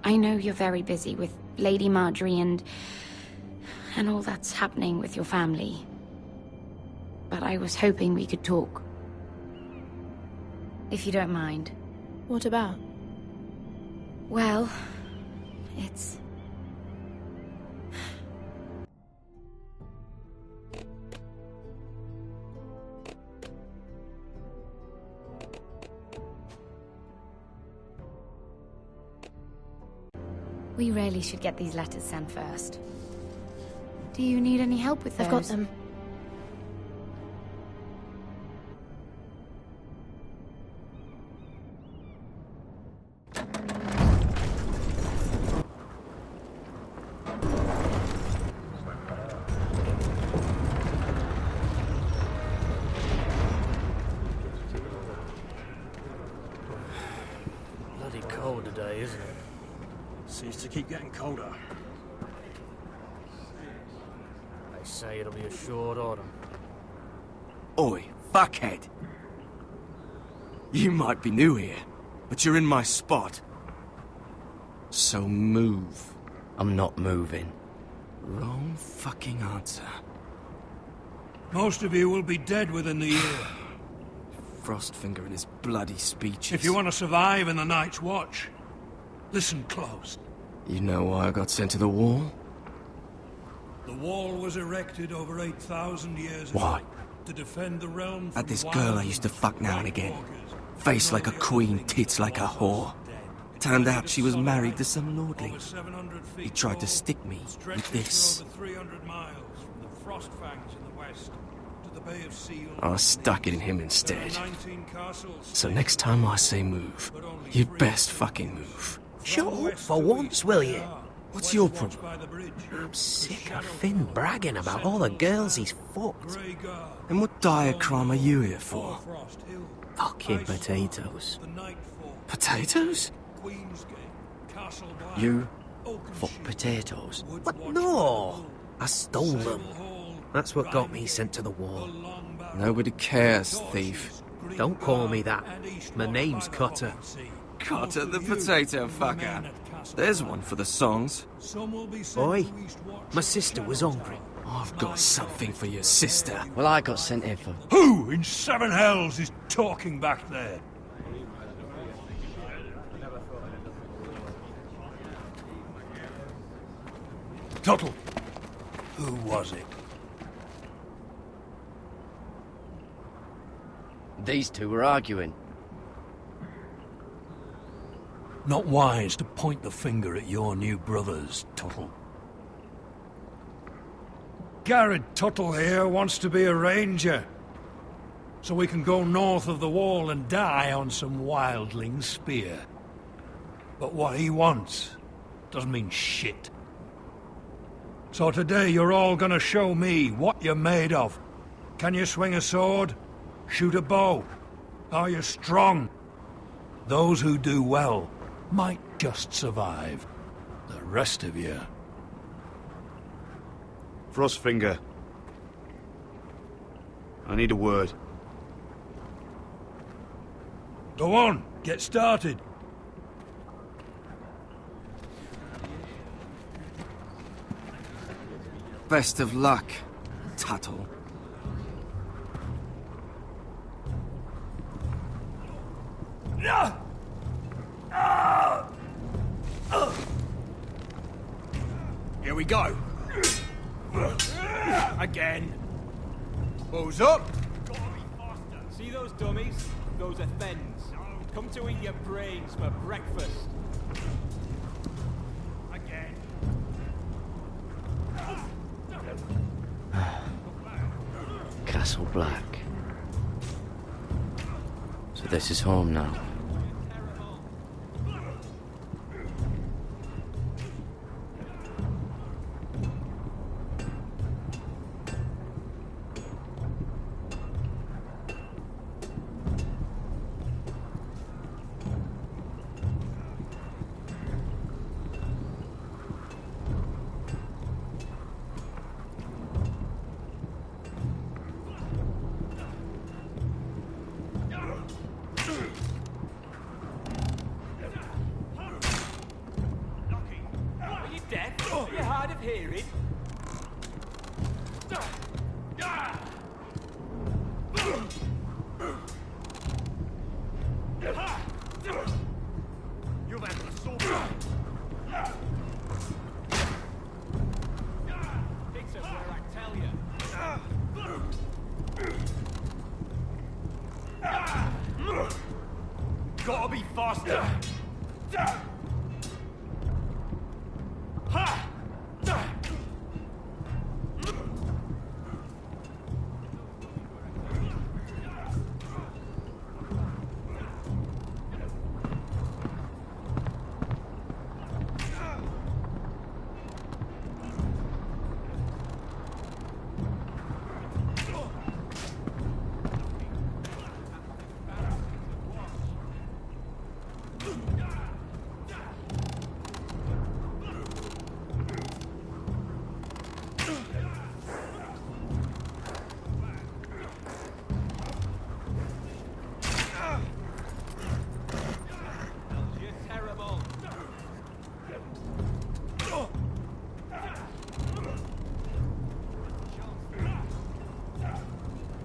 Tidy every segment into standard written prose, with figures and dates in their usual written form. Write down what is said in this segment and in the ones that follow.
I know you're very busy with Lady Marjorie and all that's happening with your family. But I was hoping we could talk. If you don't mind. What about? Well, it's... We really should get these letters sent first. Do you need any help with those? I've got them. Bloody cold today, isn't it? Seems to keep getting colder. They say it'll be a short autumn. Oi, fuckhead. You might be new here, but you're in my spot. So move. I'm not moving. Wrong fucking answer. Most of you will be dead within the year. Frostfinger and his bloody speeches. If you want to survive in the Night's Watch, listen close. You know why I got sent to the wall? The wall was erected over 8,000 years Why? ago to defend the realm from Had this wild girl I used to fuck now and again. Face like a queen, tits like a whore. Turned out she was married to some lordling. He tried to stick me with this. I stuck it in him instead. So next time I say move, you'd best fucking move. Shut up for once, will you? What's your problem? I'm sick of Finn bragging about all the girls he's fucked. And what diacrime are you here for? Fucking potatoes. Potatoes? You fuck potatoes? What? No! I stole them. That's what got me sent to the wall. Nobody cares, thief. Don't call me that. My name's Cutter. Cotter the potato fucker. There's one for the songs. Boy, my sister was hungry. I've got something for your sister. Well, I got sent here for... Who in seven hells is talking back there? Tuttle, who was it? These two were arguing. Not wise to point the finger at your new brothers, Tuttle. Garrett Tuttle here wants to be a ranger, so we can go north of the wall and die on some wildling spear. But what he wants doesn't mean shit. So today you're all gonna show me what you're made of. Can you swing a sword? Shoot a bow? Are you strong? Those who do well might just survive. The rest of you... Frostfinger. I need a word. Go on, get started. Best of luck, Tuttle. Here we go. Again. Balls up. See those dummies? Those are Thens. Come to eat your brains for breakfast. Again. Castle Black. So this is home now. of hearing? You've had the sword. It's us where I tell you. Gotta be faster. Ha! You're terrible.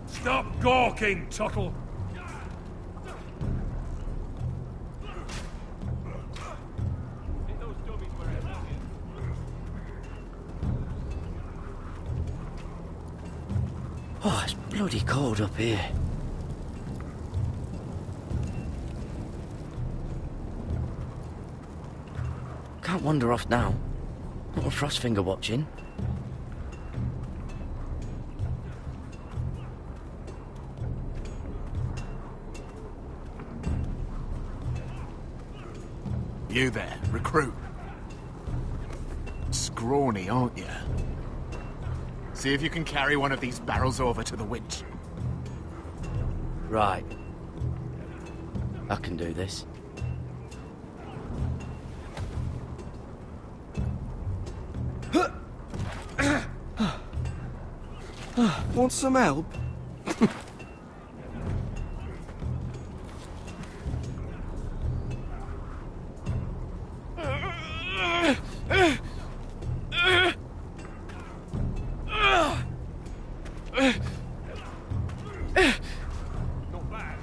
Stop gawking, Tuttle! Hit those dummies where I tell you. Oh, it's bloody cold up here. Can't wander off now. Not with Frostfinger watching. You there, recruit. Scrawny, aren't you? See if you can carry one of these barrels over to the winch. Right. I can do this. Want some help? Not bad.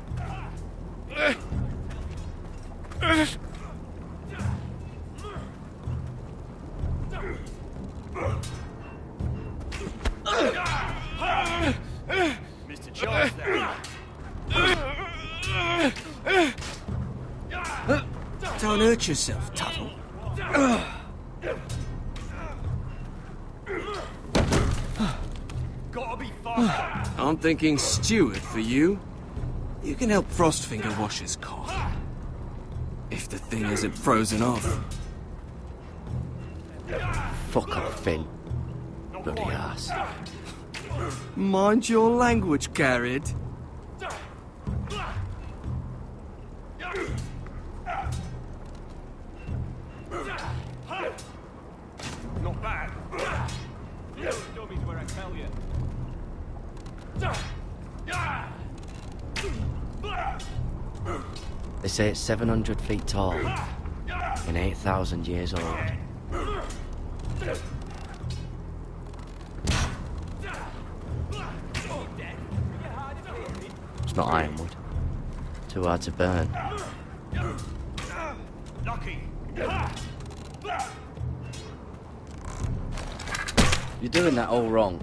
Mr. Charles there. Don't hurt yourself, Tuttle. Gotta be faster. I'm thinking steward for you. You can help Frostfinger wash his cough. If the thing isn't frozen off. Fuck off, Finn. Bloody ass. Mind your language, Garrett. Not bad. Hit those dummies where I tell you. They say it's 700 feet tall and 8,000 years old. It's not ironwood. Too hard to burn. Lucky. You're doing that all wrong.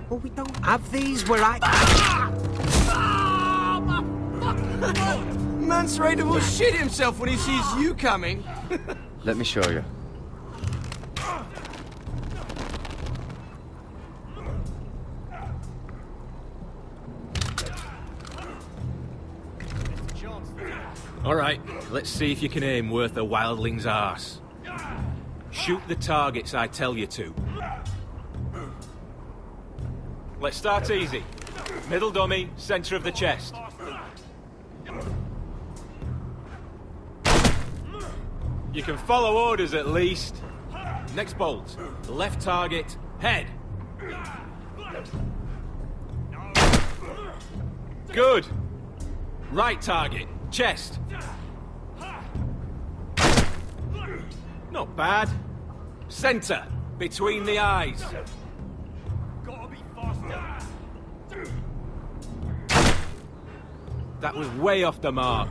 Well, we don't have these where I... Mance Raider will shit himself when he sees you coming. Let me show you. All right, let's see if you can aim worth a wildling's arse. Shoot the targets I tell you to. Let's start easy. Middle dummy, center of the chest. You can follow orders at least. Next bolt. Left target, head. Good. Right target, chest. Not bad. Center. Between the eyes. Gotta be faster. That was way off the mark.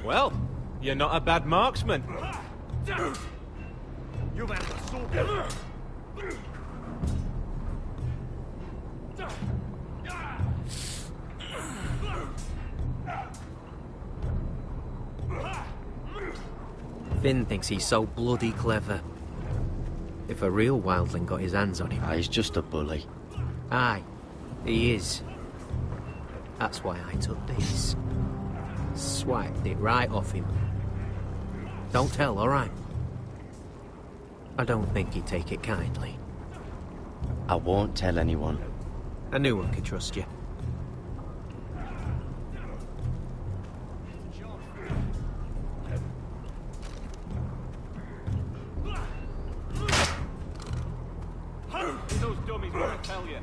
Well, you're not a bad marksman. You man a sword. Finn thinks he's so bloody clever. If a real wildling got his hands on him... He's just a bully. Aye, he is. That's why I took this. Swiped it right off him. Don't tell, alright? I don't think he'd take it kindly. I won't tell anyone. I knew I could trust you. Those dummies won't tell you.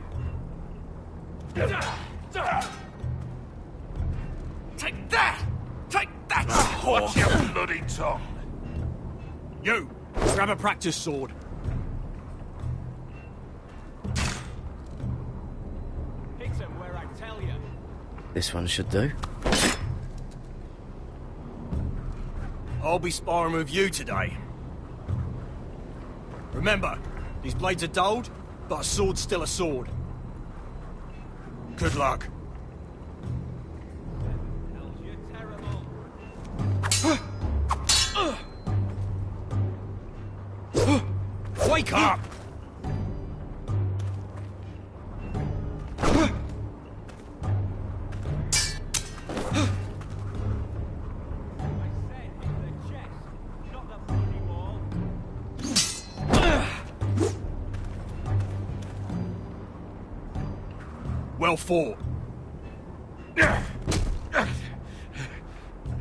Take that! Take that! Watch your bloody tongue! You, grab a practice sword. Hit him where I tell you. This one should do. I'll be sparring with you today. Remember, these blades are dulled, but a sword's still a sword. Good luck. You're terrible. Wake up! Well fought.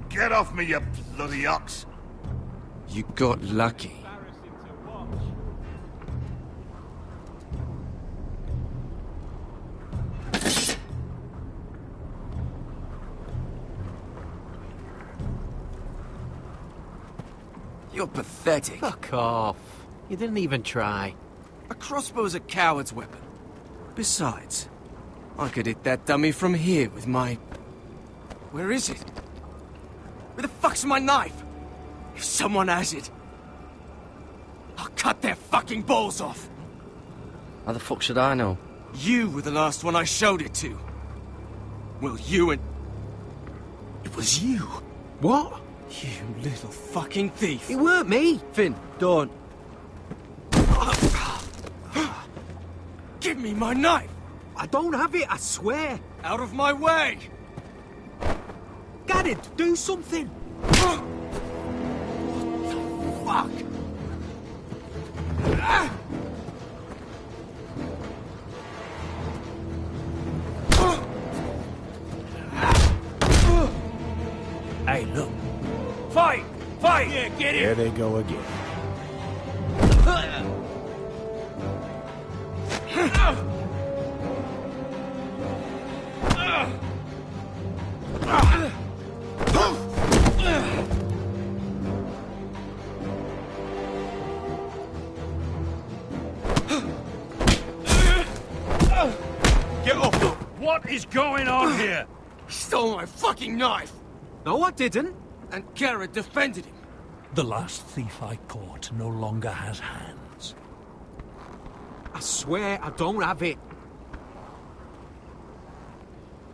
Get off me, you bloody ox! You got lucky. You're pathetic. Fuck off. You didn't even try. A crossbow's a coward's weapon. Besides, I could hit that dummy from here with my... Where is it? Where the fuck's my knife? If someone has it, I'll cut their fucking balls off. How the fuck should I know? You were the last one I showed it to. Well, you and... It was you. What? You little fucking thief. It weren't me. Finn, don't. Give me my knife! I don't have it, I swear. Out of my way! Garrett, do something. What the fuck? Hey, look. Fight! Fight! Yeah, get it! There they go again. Get off! What is going on here? He stole my fucking knife! No, I didn't. And Garrett defended him. The last thief I caught no longer has hands. I swear I don't have it.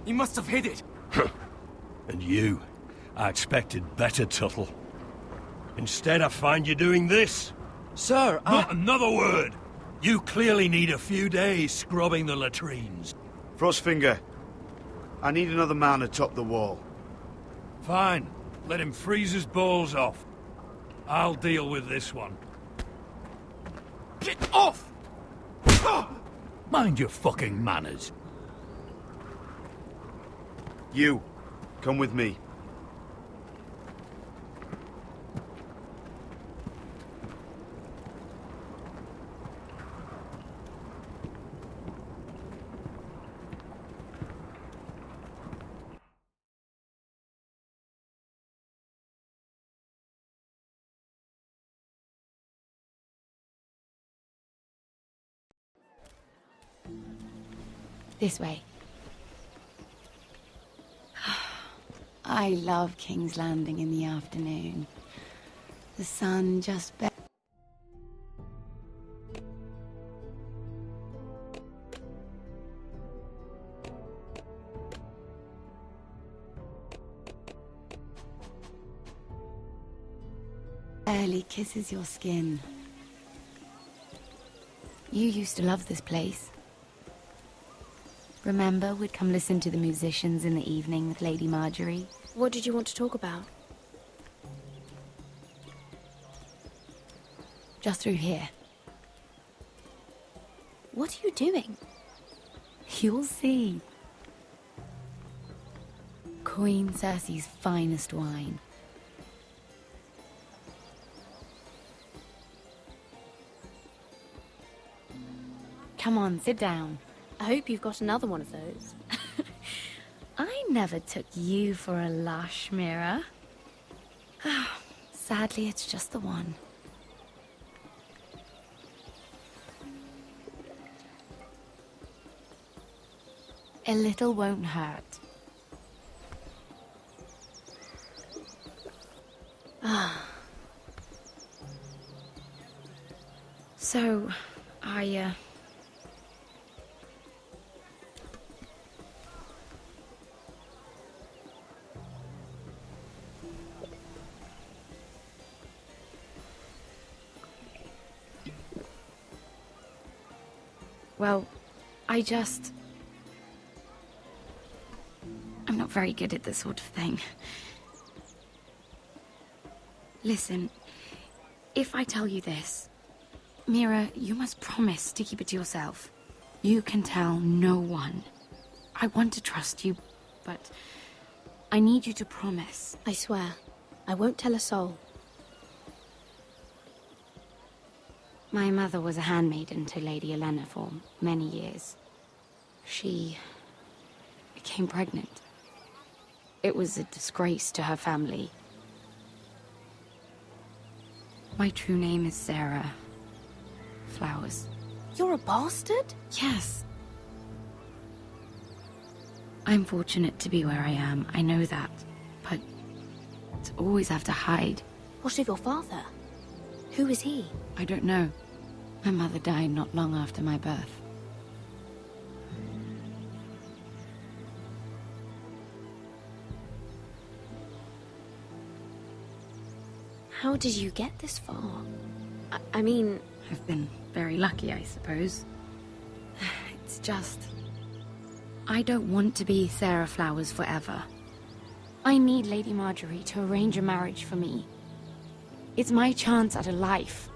He must have hid it. And you, I expected better, Tuttle. Instead, I find you doing this. Sir, Not another word! You clearly need a few days scrubbing the latrines. Frostfinger, I need another man to top the wall. Fine. Let him freeze his balls off. I'll deal with this one. Get off! Mind your fucking manners. You, come with me. This way. I love King's Landing in the afternoon. The sun just barely kisses your skin. You used to love this place. Remember, we'd come listen to the musicians in the evening with Lady Marjorie? What did you want to talk about? Just through here. What are you doing? You'll see. Queen Cersei's finest wine. Come on, sit down. I hope you've got another one of those. I never took you for a lush, Mira. Sadly, it's just the one. A little won't hurt. So, well, I'm not very good at this sort of thing. Listen, if I tell you this, Mira, you must promise to keep it to yourself. You can tell no one. I want to trust you, but I need you to promise. I swear, I won't tell a soul. My mother was a handmaiden to Lady Olenna for many years. She became pregnant. It was a disgrace to her family. My true name is Sarah Flowers. You're a bastard? Yes. I'm fortunate to be where I am, I know that. But to always have to hide. What of your father? Who is he? I don't know. My mother died not long after my birth. How did you get this far? I mean... I've been very lucky, I suppose. It's just... I don't want to be Sarah Flowers forever. I need Lady Marjorie to arrange a marriage for me. It's my chance at a life.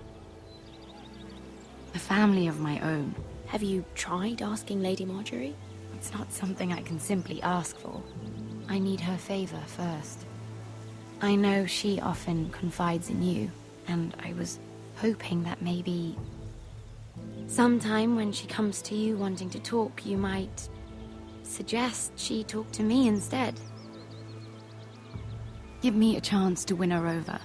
A family of my own. Have you tried asking Lady Marjorie? It's not something I can simply ask for. I need her favor first. I know she often confides in you, and I was hoping that maybe... sometime when she comes to you wanting to talk, you might suggest she talk to me instead. Give me a chance to win her over.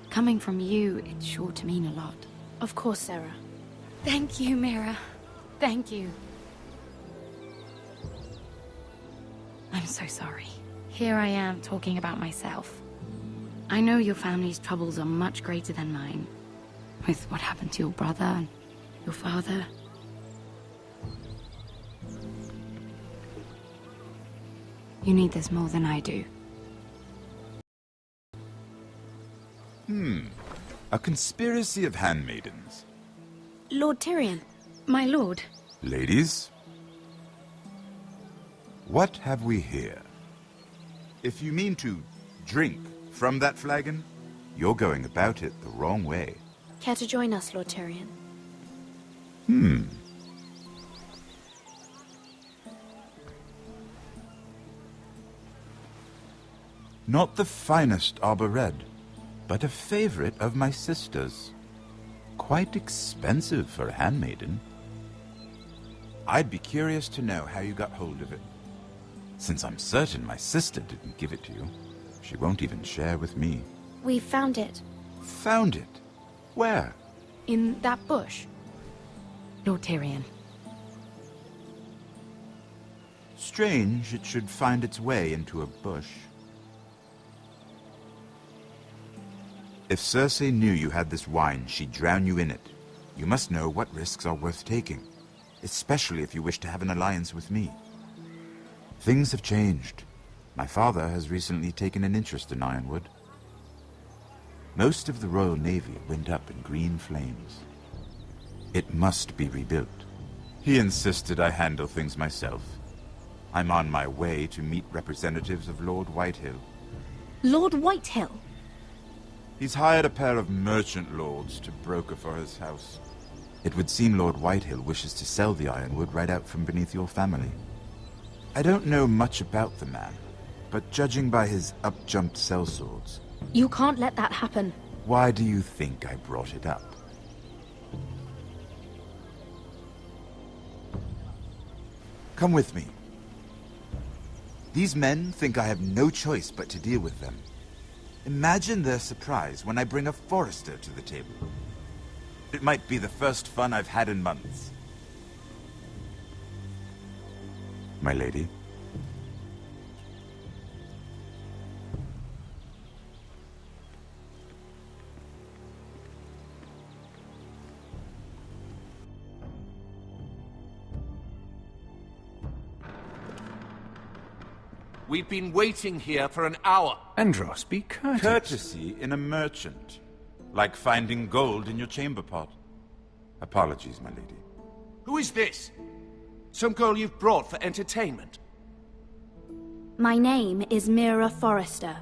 Coming from you, it's sure to mean a lot. Of course, Sarah. Thank you, Mira. Thank you. I'm so sorry. Here I am talking about myself. I know your family's troubles are much greater than mine. With what happened to your brother and your father. You need this more than I do. A conspiracy of handmaidens. Lord Tyrion. My lord. Ladies, what have we here? If you mean to drink from that flagon, you're going about it the wrong way. Care to join us, Lord Tyrion? Not the finest arbor red, but a favorite of my sister's. Quite expensive for a handmaiden. I'd be curious to know how you got hold of it. Since I'm certain my sister didn't give it to you, she won't even share with me. We found it. Found it? Where? In that bush. Lord Tyrion. strange it should find its way into a bush. If Cersei knew you had this wine, she'd drown you in it. You must know what risks are worth taking, especially if you wish to have an alliance with me. Things have changed. My father has recently taken an interest in Ironwood. Most of the Royal Navy went up in green flames. It must be rebuilt. He insisted I handle things myself. I'm on my way to meet representatives of Lord Whitehill. Lord Whitehill? He's hired a pair of merchant lords to broker for his house. It would seem Lord Whitehill wishes to sell the Ironwood right out from beneath your family. I don't know much about the man, but judging by his up-jumped sellswords... You can't let that happen. Why do you think I brought it up? Come with me. These men think I have no choice but to deal with them. Imagine their surprise when I bring a Forrester to the table. It might be the first fun I've had in months. My lady? We've been waiting here for an hour. Andros, be courteous. Courtesy in a merchant. Like finding gold in your chamber pot. Apologies, my lady. Who is this? Some girl you've brought for entertainment? My name is Mira Forrester.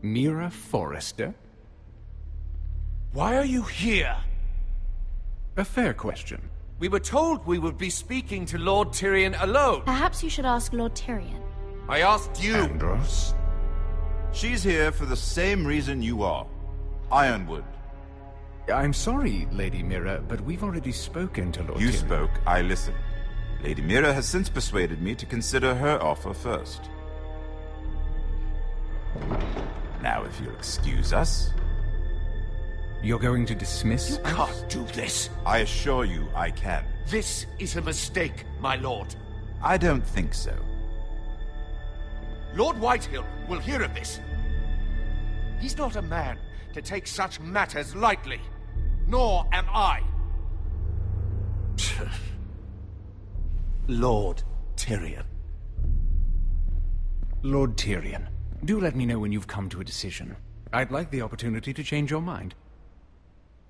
Mira Forrester? Why are you here? A fair question. We were told we would be speaking to Lord Tyrion alone. Perhaps you should ask Lord Tyrion. I asked you. Andros? She's here for the same reason you are. Ironwood. I'm sorry, Lady Mira, but we've already spoken to Lord Tyrion. You spoke, I listened. Lady Mira has since persuaded me to consider her offer first. Now, if you'll excuse us... You're going to dismiss You can't do this. I assure you I can. This is a mistake, my lord. I don't think so. Lord Whitehill will hear of this. He's not a man to take such matters lightly. Nor am I. Lord Tyrion. Lord Tyrion, do let me know when you've come to a decision. I'd like the opportunity to change your mind.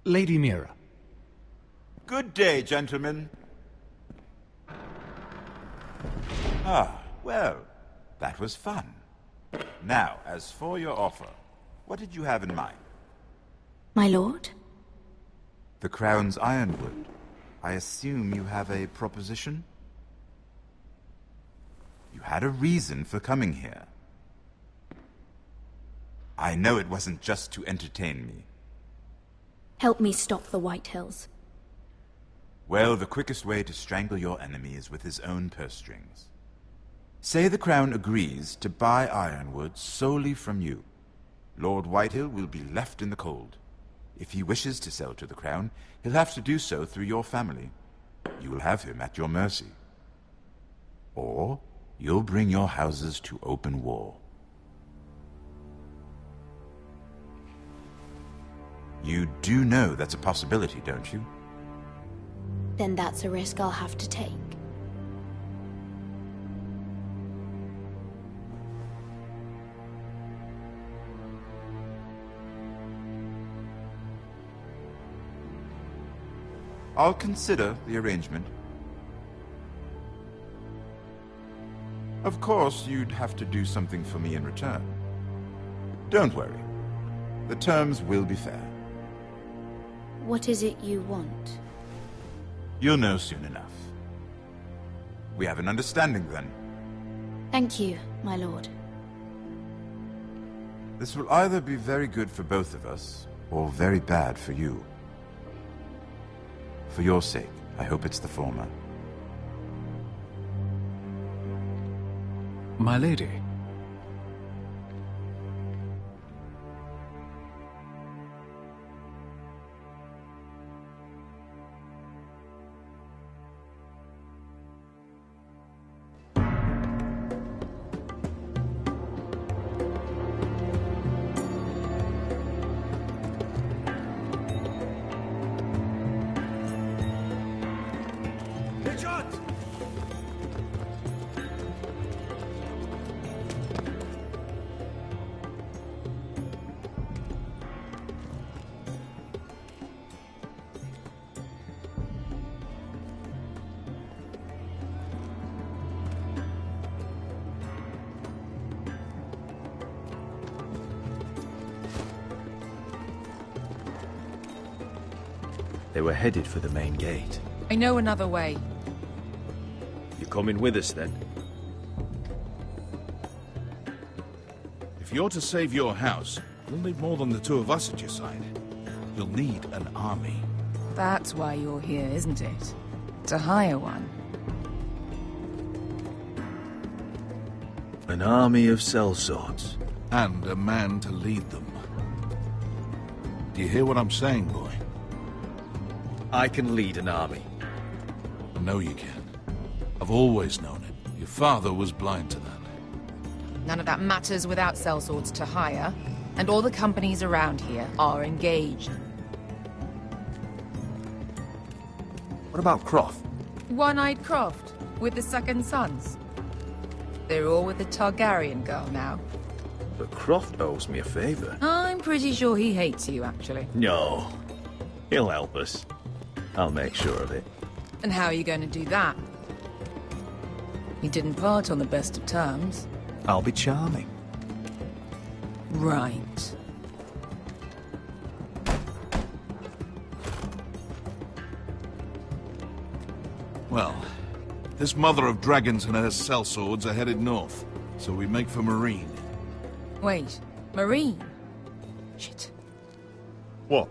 Lady Mira. Good day, gentlemen. Ah, well, that was fun. Now, as for your offer, what did you have in mind? My lord? The Crown's Ironwood. I assume you have a proposition? You had a reason for coming here. I know it wasn't just to entertain me. Help me stop the Whitehills. Well, the quickest way to strangle your enemy is with his own purse strings. Say the Crown agrees to buy Ironwood solely from you. Lord Whitehill will be left in the cold. If he wishes to sell to the Crown, he'll have to do so through your family. You will have him at your mercy. Or you'll bring your houses to open war. You do know that's a possibility, don't you? Then that's a risk I'll have to take. I'll consider the arrangement. Of course, you'd have to do something for me in return. Don't worry. The terms will be fair. What is it you want? You'll know soon enough. We have an understanding, then. Thank you, my lord. This will either be very good for both of us, or very bad for you. For your sake, I hope it's the former. My lady. They were headed for the main gate. I know another way. You coming with us, then? If you're to save your house, you'll need more than the two of us at your side. You'll need an army. That's why you're here, isn't it? To hire one. An army of sellswords. And a man to lead them. Do you hear what I'm saying, boy? I can lead an army. I know you can. I've always known it. Your father was blind to that. None of that matters without sellswords to hire, and all the companies around here are engaged. What about Croft? One-Eyed Croft, with the Second Sons. They're all with the Targaryen girl now. But Croft owes me a favor. I'm pretty sure he hates you, actually. No. He'll help us. I'll make sure of it. And how are you going to do that? He didn't part on the best of terms. I'll be charming. Right. Well, this mother of dragons and her sellswords are headed north, so we make for Marine. Wait, Marine? Shit. What?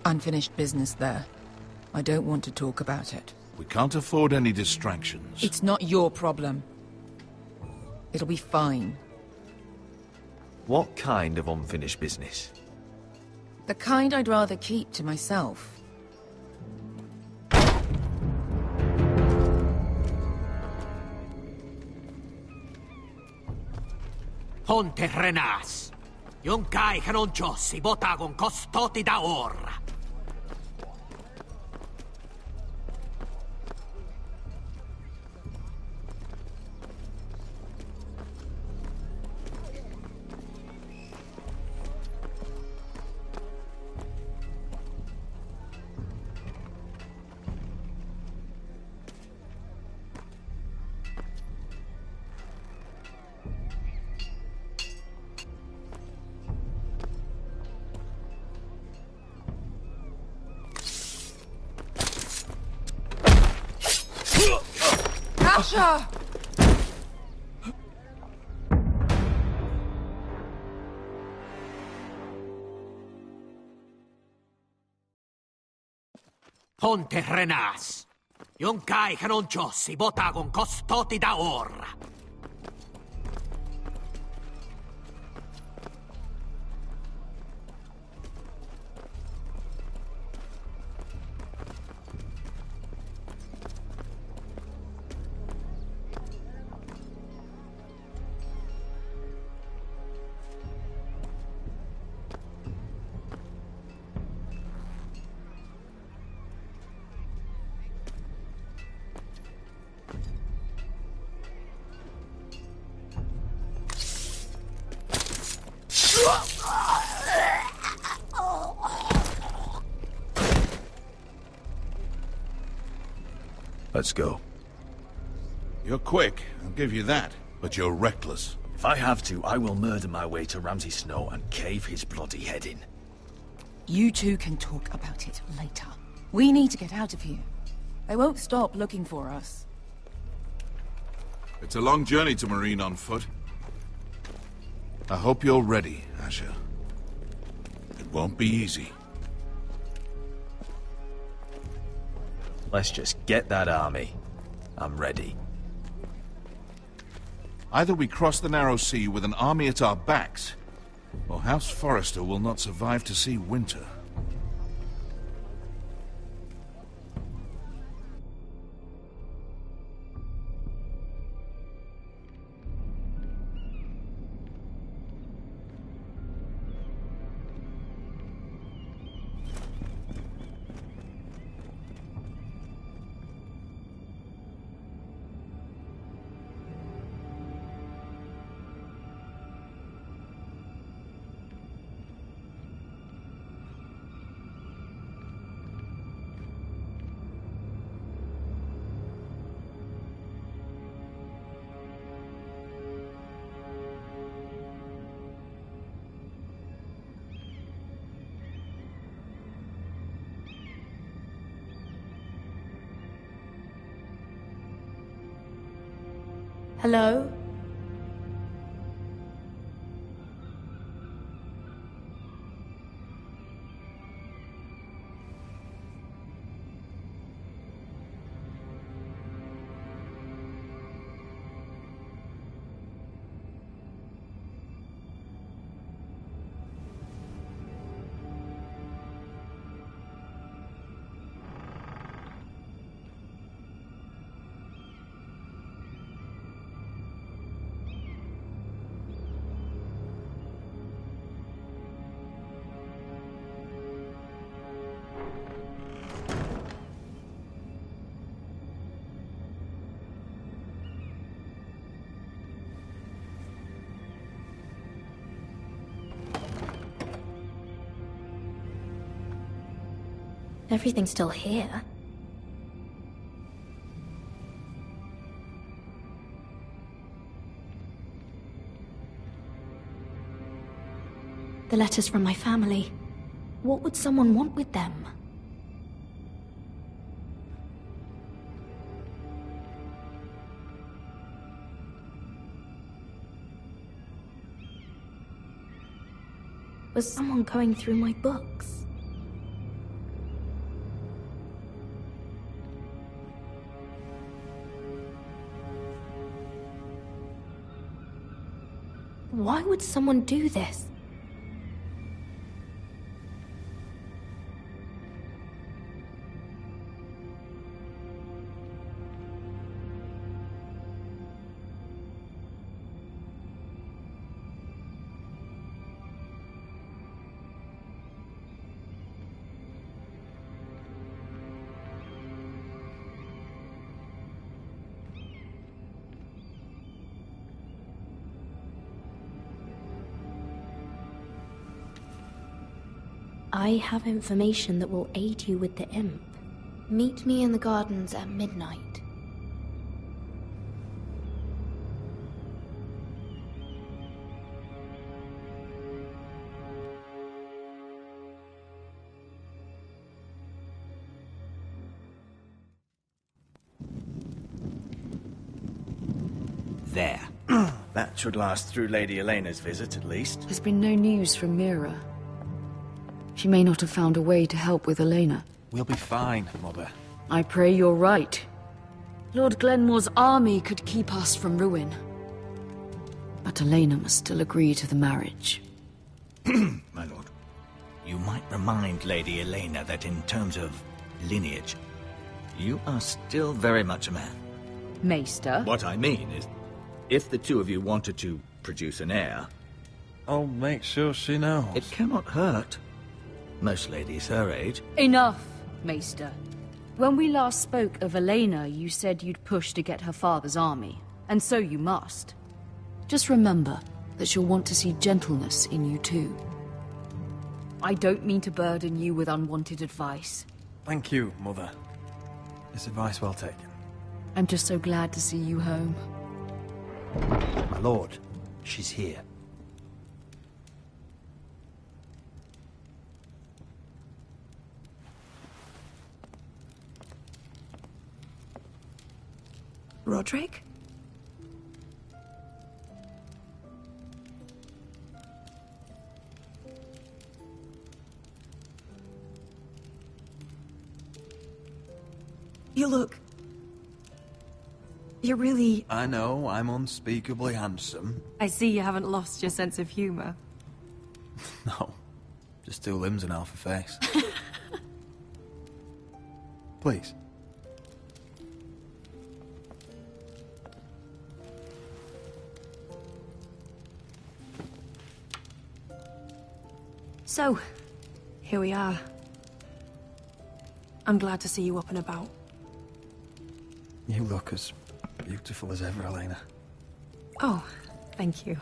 Unfinished business there. I don't want to talk about it. We can't afford any distractions. It's not your problem. It'll be fine. What kind of unfinished business? The kind I'd rather keep to myself. Ponte Renas. Yung kai kanon Diyos, ibotagon kostoti da ora. Asher! Ponte Renas. Yung kai kanon Diyos, ibotagon kostoti da ora. Let's go. You're quick, I'll give you that. But you're reckless. If I have to, I will murder my way to Ramsay Snow and cave his bloody head in. You two can talk about it later. We need to get out of here. They won't stop looking for us. It's a long journey to Marine on foot. I hope you're ready, Asher. It won't be easy. Let's just get that army. I'm ready. Either we cross the narrow sea with an army at our backs, or House Forrester will not survive to see winter. Hello? Everything's still here. The letters from my family. What would someone want with them? Was someone going through my books? Why would someone do this? I have information that will aid you with the imp. Meet me in the gardens at midnight. There. That should last through Lady Elena's visit, at least. There's been no news from Mira. She may not have found a way to help with Elena. We'll be fine, Mother. I pray you're right. Lord Glenmore's army could keep us from ruin. But Elena must still agree to the marriage. My lord. You might remind Lady Elena that in terms of lineage, you are still very much a man. Maester? What I mean is, if the two of you wanted to produce an heir... I'll make sure she knows. It cannot hurt. Most ladies her age. Enough, Maester. When we last spoke of Elena, you said you'd push to get her father's army. And so you must. Just remember that she'll want to see gentleness in you too. I don't mean to burden you with unwanted advice. Thank you, Mother. This advice well taken. I'm just so glad to see you home. My lord, she's here. Roderick? You look... You're really... I know, I'm unspeakably handsome. I see you haven't lost your sense of humor. No, just two limbs and half a face. Please. So, here we are. I'm glad to see you up and about. You look as beautiful as ever, Elena. Oh, thank you.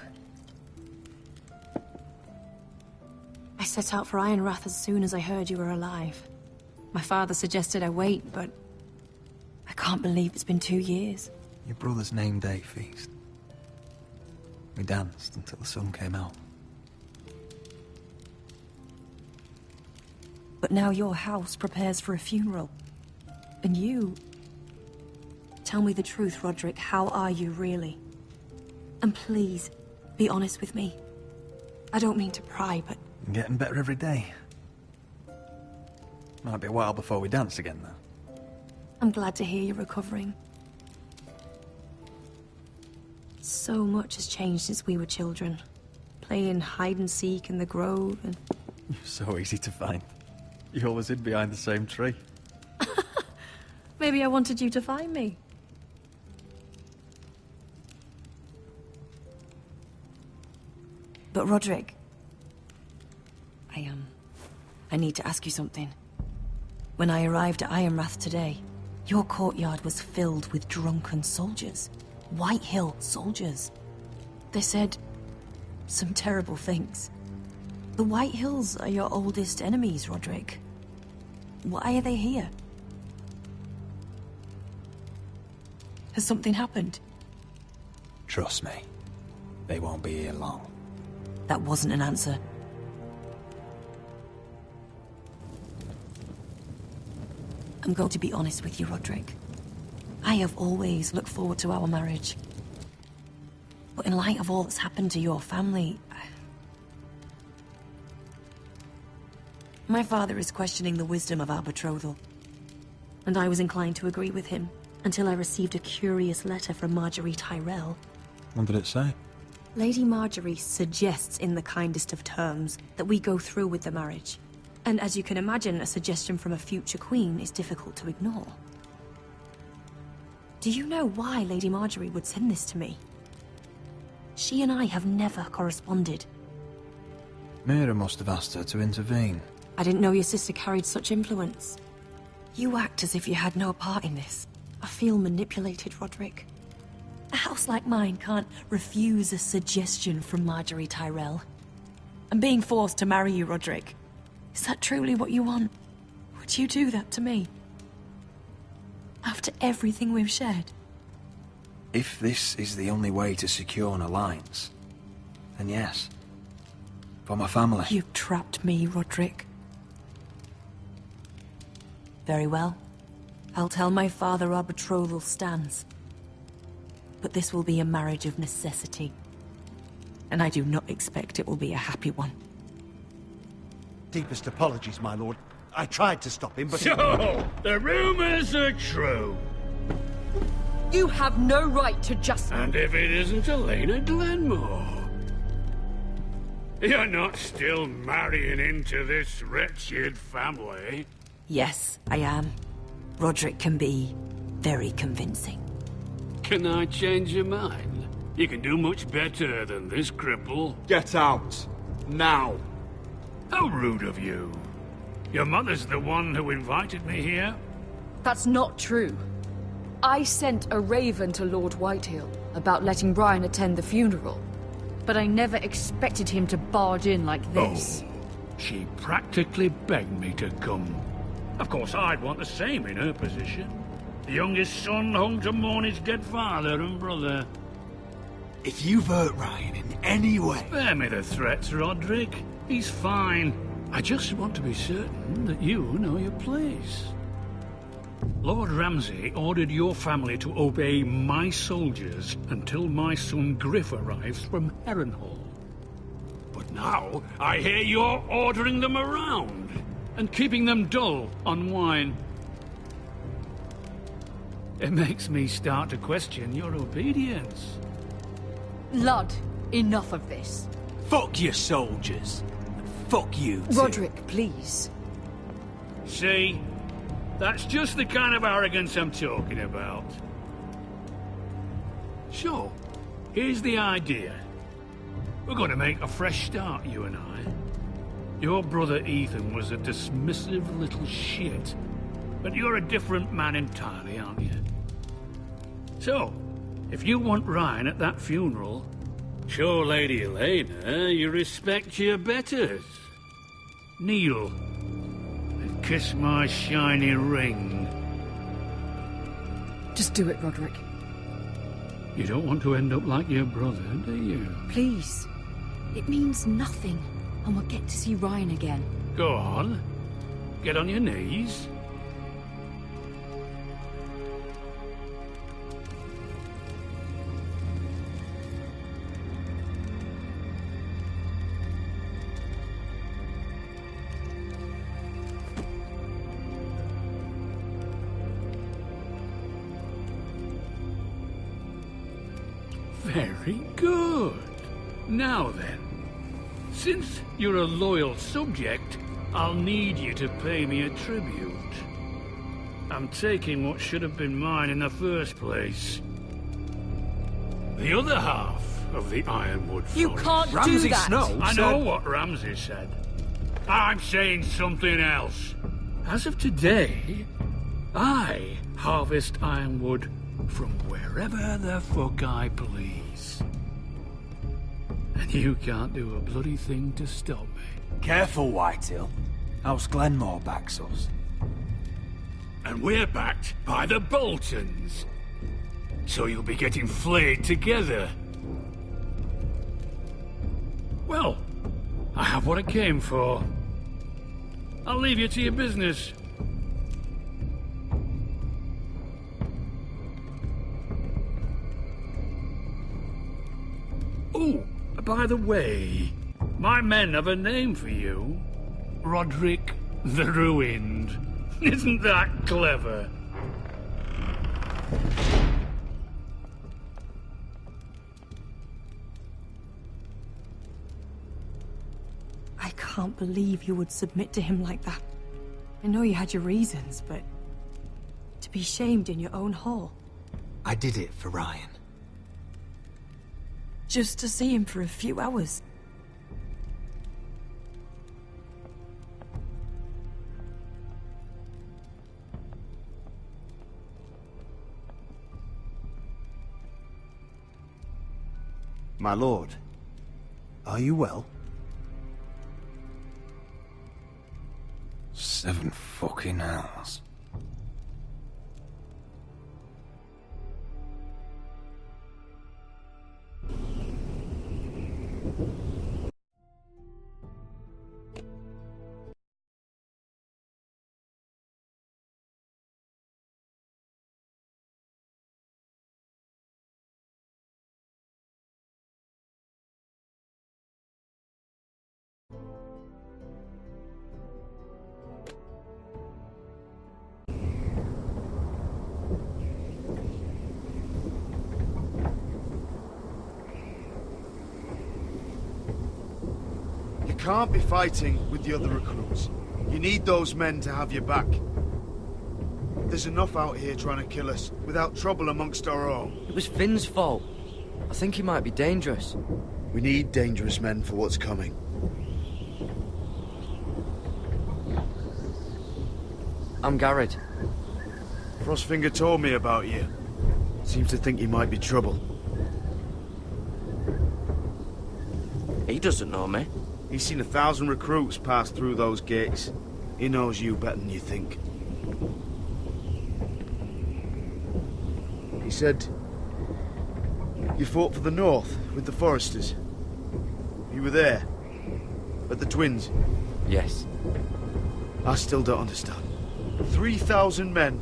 I set out for Ironrath as soon as I heard you were alive. My father suggested I wait, but I can't believe it's been 2 years. Your brother's name day feast. We danced until the sun came out. But now your house prepares for a funeral. And you... Tell me the truth, Roderick. How are you, really? And please, be honest with me. I don't mean to pry, but... I'm getting better every day. Might be a while before we dance again, though. I'm glad to hear you're recovering. So much has changed since we were children. Playing hide and seek in the grove and... You're so easy to find. You always hid behind the same tree. Maybe I wanted you to find me. But Roderick... I need to ask you something. When I arrived at Ironrath today, your courtyard was filled with drunken soldiers. Whitehill soldiers. They said some terrible things. The Whitehills are your oldest enemies, Roderick. Why are they here? Has something happened? Trust me. They won't be here long. That wasn't an answer. I'm going to be honest with you, Roderick. I have always looked forward to our marriage. But in light of all that's happened to your family... My father is questioning the wisdom of our betrothal. And I was inclined to agree with him, until I received a curious letter from Marjorie Tyrell. What did it say? Lady Marjorie suggests in the kindest of terms that we go through with the marriage. And as you can imagine, a suggestion from a future queen is difficult to ignore. Do you know why Lady Marjorie would send this to me? She and I have never corresponded. Mira must have asked her to intervene. I didn't know your sister carried such influence. You act as if you had no part in this. I feel manipulated, Roderick. A house like mine can't refuse a suggestion from Marjorie Tyrell. I'm being forced to marry you, Roderick. Is that truly what you want? Would you do that to me? After everything we've shared? If this is the only way to secure an alliance, then yes. For my family. You've trapped me, Roderick. Very well. I'll tell my father our betrothal stands. But this will be a marriage of necessity. And I do not expect it will be a happy one. Deepest apologies, my lord. I tried to stop him, but... So, the rumors are true. You have no right to just... And if it isn't Elena Glenmore? You're not still marrying into this wretched family? Yes, I am. Roderick can be very convincing. Can I change your mind? You can do much better than this cripple. Get out. Now. How rude of you. Your mother's the one who invited me here? That's not true. I sent a raven to Lord Whitehill about letting Brian attend the funeral. But I never expected him to barge in like this. Oh, she practically begged me to come. Of course, I'd want the same in her position. The youngest son home to mourn his dead father and brother. If you've hurt Ryan in any way... Spare me the threats, Roderick. He's fine. I just want to be certain that you know your place. Lord Ramsay ordered your family to obey my soldiers until my son Griff arrives from Harrenhal. But now, I hear you're ordering them around and keeping them dull on wine. It makes me start to question your obedience. Ludd, enough of this. Fuck your soldiers. And fuck you, too. Roderick, please. See? That's just the kind of arrogance I'm talking about. So, here's the idea. We're going to make a fresh start, you and I. Your brother Ethan was a dismissive little shit. But you're a different man entirely, aren't you? So, if you want Ryan at that funeral, show Lady Elena you respect your betters. Kneel and kiss my shiny ring. Just do it, Roderick. You don't want to end up like your brother, do you? Please. It means nothing, and we'll get to see Ryan again. Go on. Get on your knees. Very good. Now then, since you're a loyal subject, I'll need you to pay me a tribute. I'm taking what should have been mine in the first place. The other half of the Ironwood Forest. You can't do that! I know what Ramsay said. I'm saying something else. As of today, I harvest Ironwood from wherever the fuck I please. And you can't do a bloody thing to stop me. Careful, Whitehill. House Glenmore backs us. And we're backed by the Boltons. So you'll be getting flayed together. Well, I have what I came for. I'll leave you to your business. Oh, by the way, my men have a name for you. Roderick the Ruined. Isn't that clever? I can't believe you would submit to him like that. I know you had your reasons, but to be shamed in your own hall. I did it for Ryan. Just to see him for a few hours. My lord, are you well? 7 fucking hells. You can't be fighting with the other recruits. You need those men to have your back. There's enough out here trying to kill us, without trouble amongst our own. It was Finn's fault. I think he might be dangerous. We need dangerous men for what's coming. I'm Garrett. Frostfinger told me about you. Seems to think you might be trouble. He doesn't know me. He's seen 1,000 recruits pass through those gates. He knows you better than you think. He said you fought for the North with the Foresters. You were there, at the Twins. Yes. I still don't understand. 3,000 men,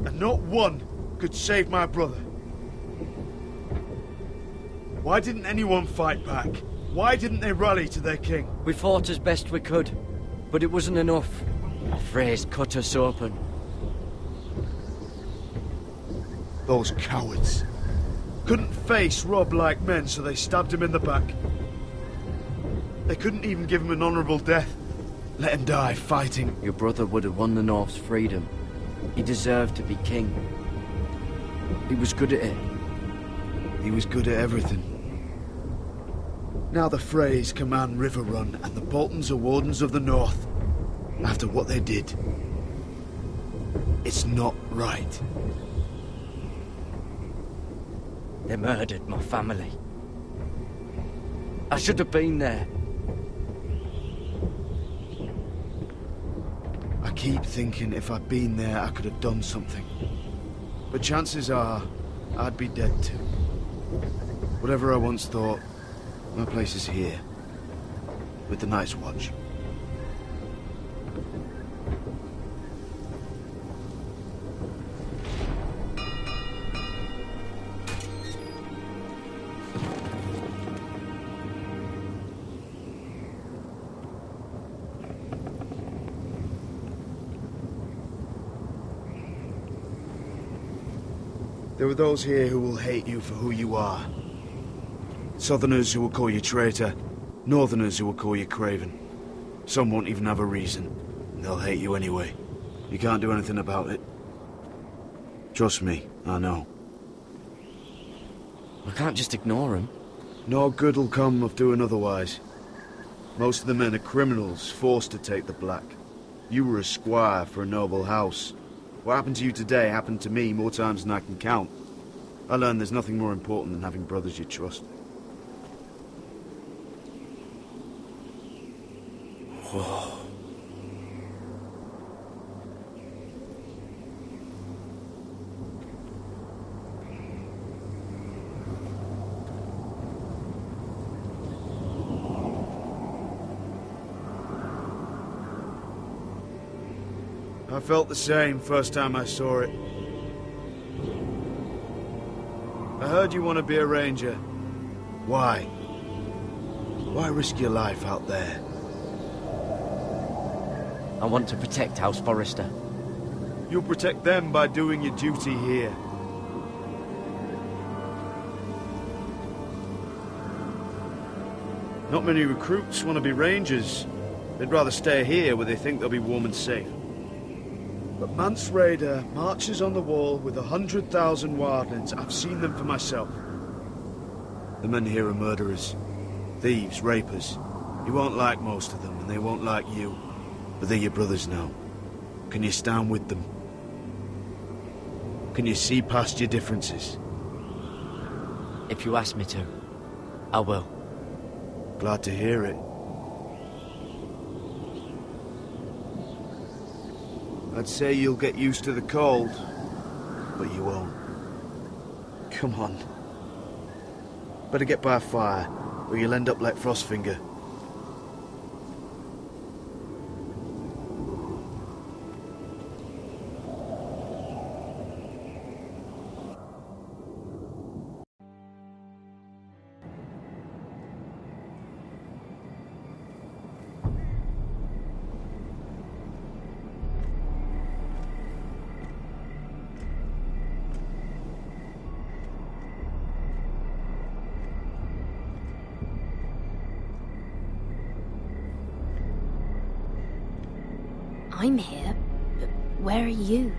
and not one could save my brother. Why didn't anyone fight back? Why didn't they rally to their king? We fought as best we could, but it wasn't enough. Frey's cut us open. Those cowards. Couldn't face Robb like men, so they stabbed him in the back. They couldn't even give him an honourable death. Let him die fighting. Your brother would have won the North's freedom. He deserved to be king. He was good at it. He was good at everything. Now the Freys command Riverrun, and the Boltons are Wardens of the North. After what they did. It's not right. They murdered my family. I should have been there. I keep thinking if I'd been there, I could have done something. But chances are, I'd be dead too. Whatever I once thought, my place is here. With the Night's Watch. There are those here who will hate you for who you are. Southerners who will call you traitor, Northerners who will call you craven. Some won't even have a reason, and they'll hate you anyway. You can't do anything about it. Trust me, I know. I can't just ignore him. No good will come of doing otherwise. Most of the men are criminals, forced to take the black. You were a squire for a noble house. What happened to you today happened to me more times than I can count. I learned there's nothing more important than having brothers you trust. Whoa. I felt the same first time I saw it. I heard you want to be a ranger. Why? Why risk your life out there? I want to protect House Forrester. You'll protect them by doing your duty here. Not many recruits want to be rangers. They'd rather stay here where they think they'll be warm and safe. But Mance Rayder marches on the wall with 100,000 wildlings. I've seen them for myself. The men here are murderers. Thieves, rapers. You won't like most of them, and they won't like you. But they're your brothers now. Can you stand with them? Can you see past your differences? If you ask me to, I will. Glad to hear it. I'd say you'll get used to the cold, but you won't. Come on. Better get by a fire, or you'll end up like Frostfinger. I'm here, but where are you?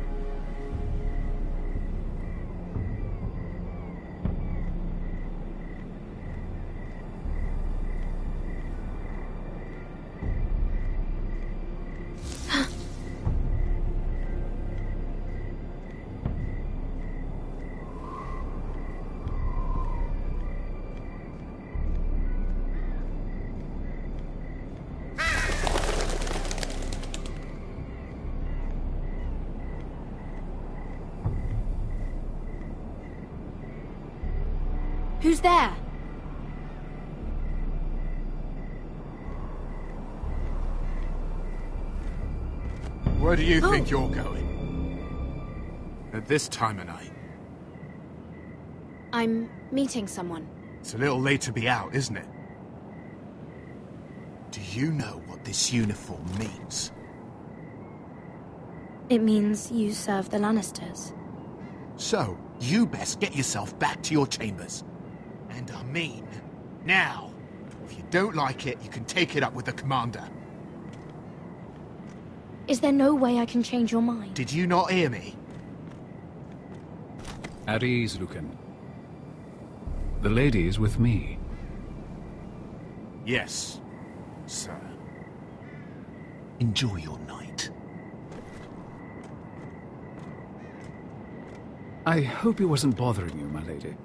Who's there? Where do you think you're going? At this time of night? I'm meeting someone. It's a little late to be out, isn't it? Do you know what this uniform means? It means you serve the Lannisters. So, you best get yourself back to your chambers. And I mean, now. If you don't like it, you can take it up with the commander. Is there no way I can change your mind? Did you not hear me? At ease, Lucan. The lady is with me. Yes, sir. Enjoy your night. I hope he wasn't bothering you, my lady.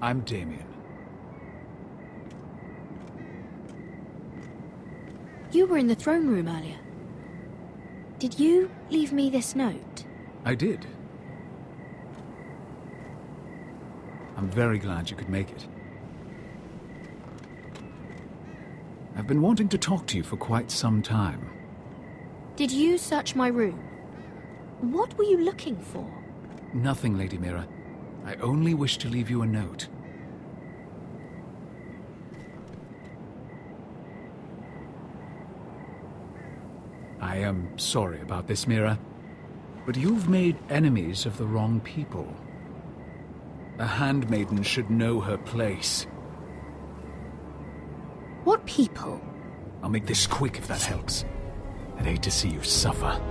I'm Damien. You were in the throne room earlier. Did you leave me this note? I did. I'm very glad you could make it. I've been wanting to talk to you for quite some time. Did you search my room? What were you looking for? Nothing, Lady Mira. I only wish to leave you a note. I am sorry about this, Mira, but you've made enemies of the wrong people. A handmaiden should know her place. What people? I'll make this quick if that helps. I'd hate to see you suffer.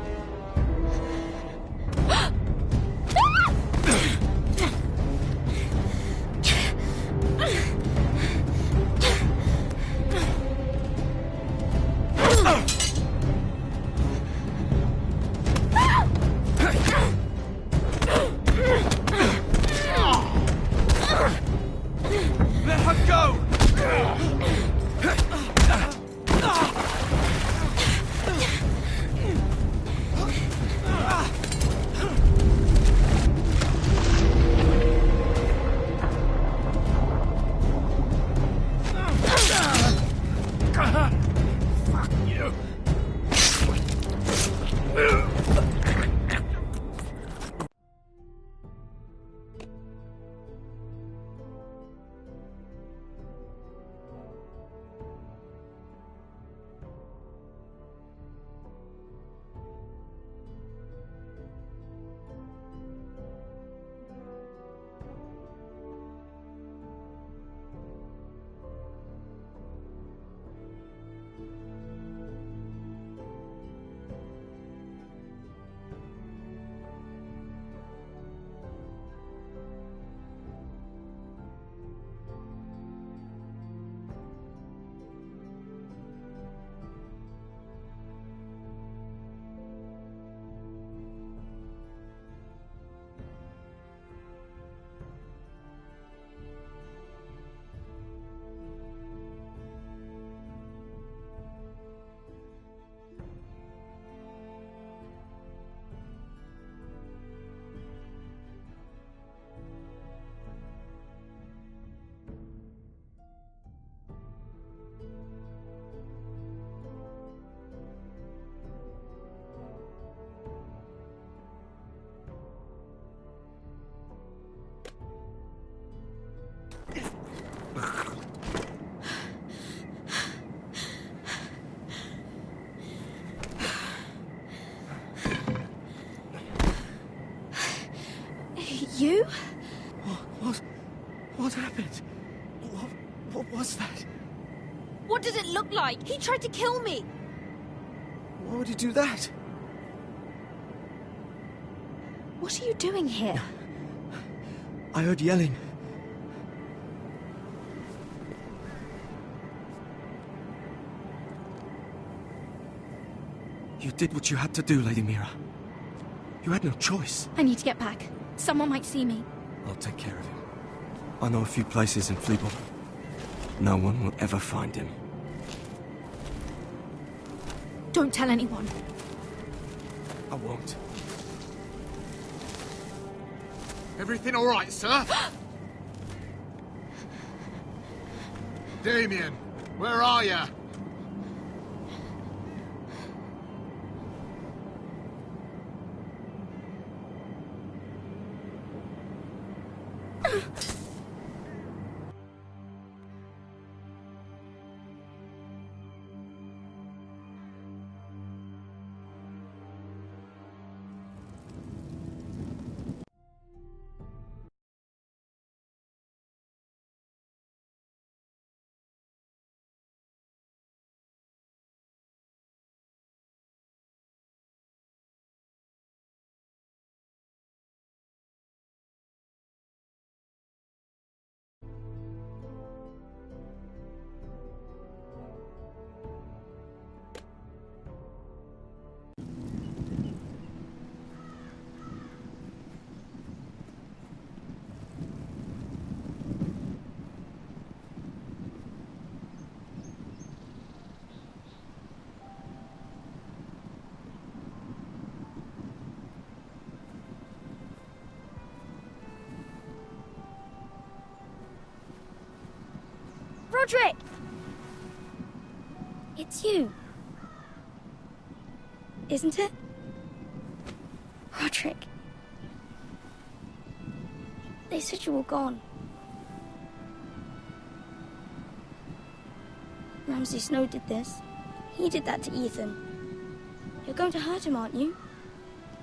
Let her go! Fuck you. You? What happened? What was that? What did it look like? He tried to kill me! Why would he do that? What are you doing here? I heard yelling. You did what you had to do, Lady Mira. You had no choice. I need to get back. Someone might see me. I'll take care of him. I know a few places in Fleetwood. No one will ever find him. Don't tell anyone. I won't. Everything all right, sir? Damien, where are you? Roderick! It's you. Isn't it? Roderick. They said you were gone. Ramsay Snow did this. He did that to Ethan. You're going to hurt him, aren't you?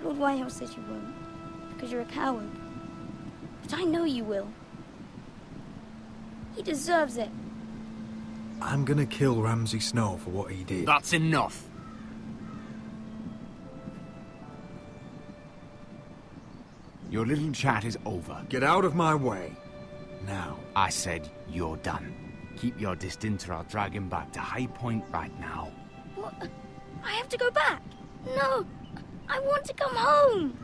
Lord Whitehouse says you won't, because you're a coward. But I know you will. He deserves it. I'm gonna kill Ramsay Snow for what he did. That's enough. Your little chat is over. Get out of my way. Now. I said you're done. Keep your distance or I'll drag him back to High Point right now. What? I have to go back. No, I want to come home.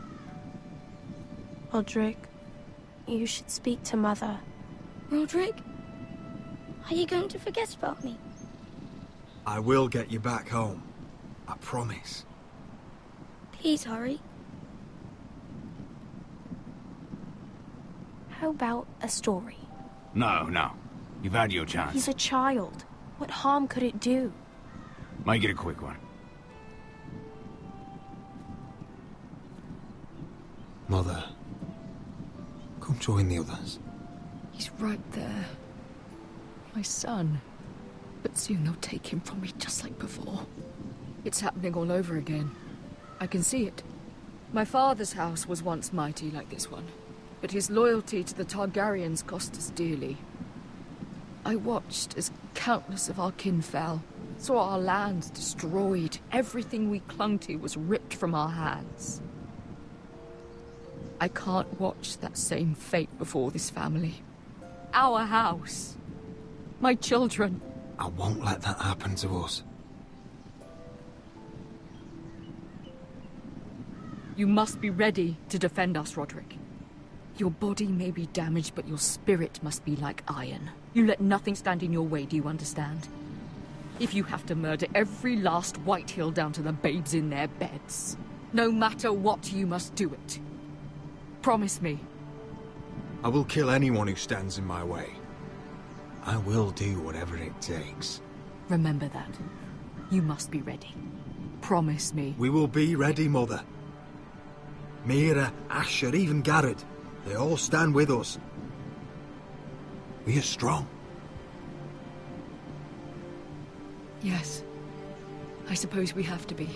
Roderick, you should speak to Mother. Roderick, are you going to forget about me? I will get you back home. I promise. Please hurry. How about a story? No. You've had your chance. He's a child. What harm could it do? Make it a quick one. Mother, come join the others. He's right there. My son. But soon they'll take him from me just like before. It's happening all over again. I can see it. My father's house was once mighty like this one, but his loyalty to the Targaryens cost us dearly. I watched as countless of our kin fell, saw our lands destroyed, everything we clung to was ripped from our hands. I can't watch that same fate before this family. Our house. My children. I won't let that happen to us. You must be ready to defend us, Roderick. Your body may be damaged, but your spirit must be like iron. You let nothing stand in your way, do you understand? If you have to murder every last Whitehill down to the babes in their beds, no matter what, you must do it. Promise me. I will kill anyone who stands in my way. I will do whatever it takes. Remember that. You must be ready. Promise me. We will be ready, Mother. Mira, Asher, even Garrett. They all stand with us. We are strong. Yes. I suppose we have to be.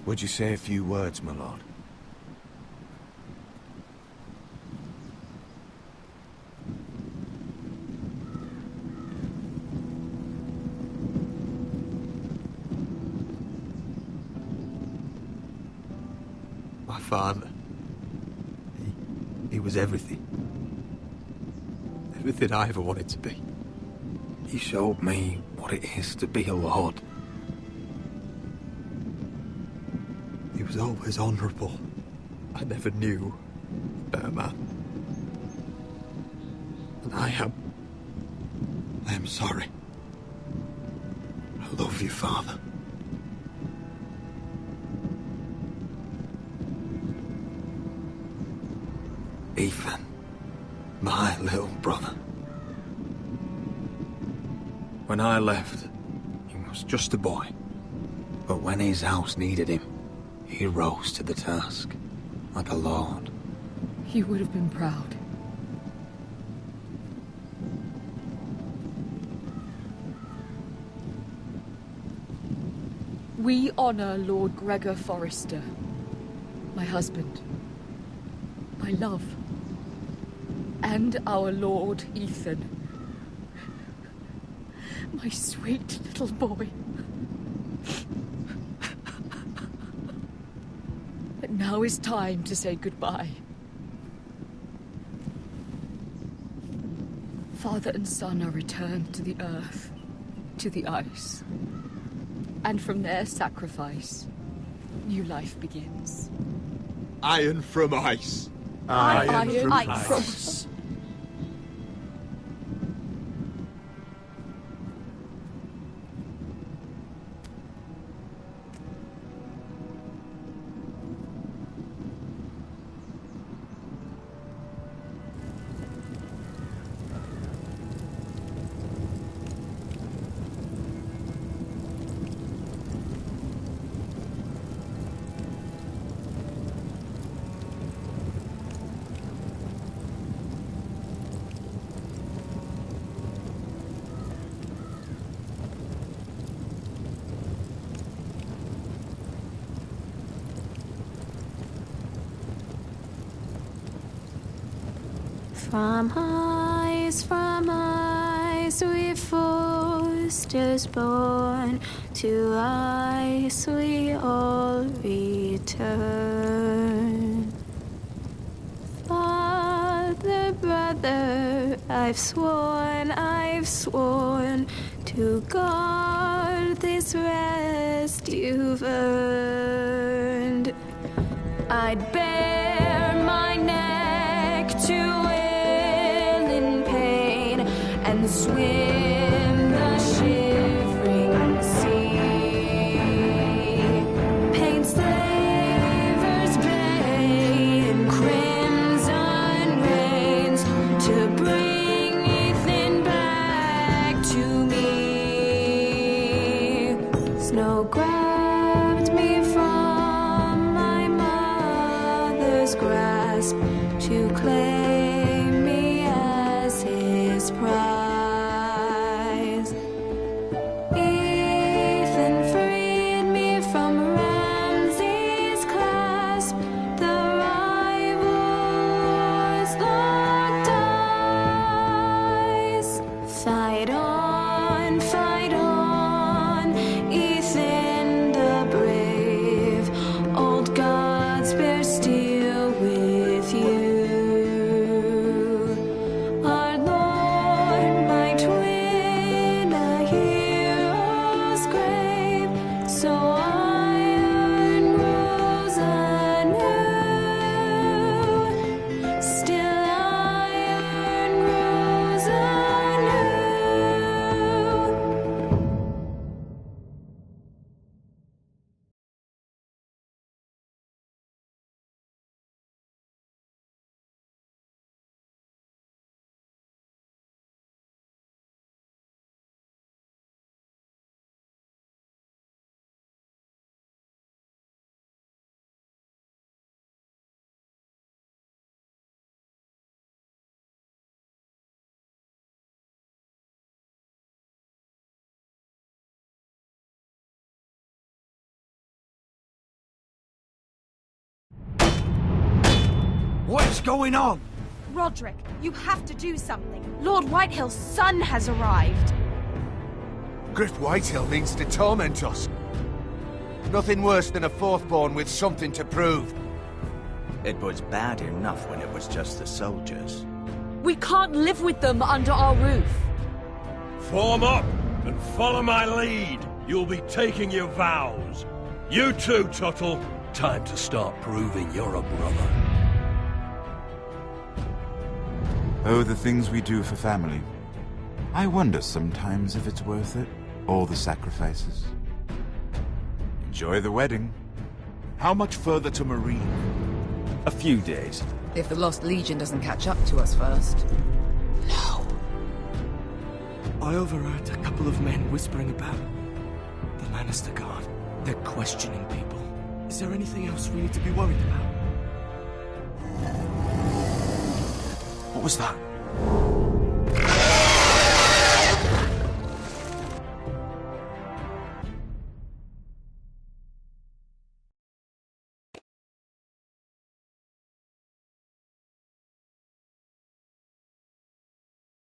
Would you say a few words, my lord? My father. He was everything. Everything I ever wanted to be. He showed me what it is to be a lord. He was always honourable. I never knew a better man. And I am sorry. I love you, Father. Ethan, my little brother. When I left, he was just a boy. But when his house needed him, he rose to the task, like a lord. He would have been proud. We honor Lord Gregor Forrester, my husband, my love, and our Lord Ethan, my sweet little boy. But now is time to say goodbye. Father and son are returned to the earth, to the ice. And from their sacrifice, new life begins. Iron from ice. Iron from ice. From ice, we Forsters born, to ice we all return. Father, brother, I've sworn to guard this rest you've earned. I'd bare my neck to and swim the shivering sea. Paint slavers bay in crimson rains to bring Ethan back to me. Snow grabbed me from my mother's grasp to claim me as his prize. Old gods bear steel with you. What is going on? Roderick, you have to do something. Lord Whitehill's son has arrived. Griff Whitehill means to torment us. Nothing worse than a fourthborn with something to prove. It was bad enough when it was just the soldiers. We can't live with them under our roof. Form up and follow my lead. You'll be taking your vows. You too, Tuttle. Time to start proving you're a brother. Oh, the things we do for family. I wonder sometimes if it's worth it. All the sacrifices. Enjoy the wedding. How much further to Marine? A few days. If the Lost Legion doesn't catch up to us first. I overheard a couple of men whispering about the Lannister Guard. They're questioning people. Is there anything else we need to be worried about? What was that?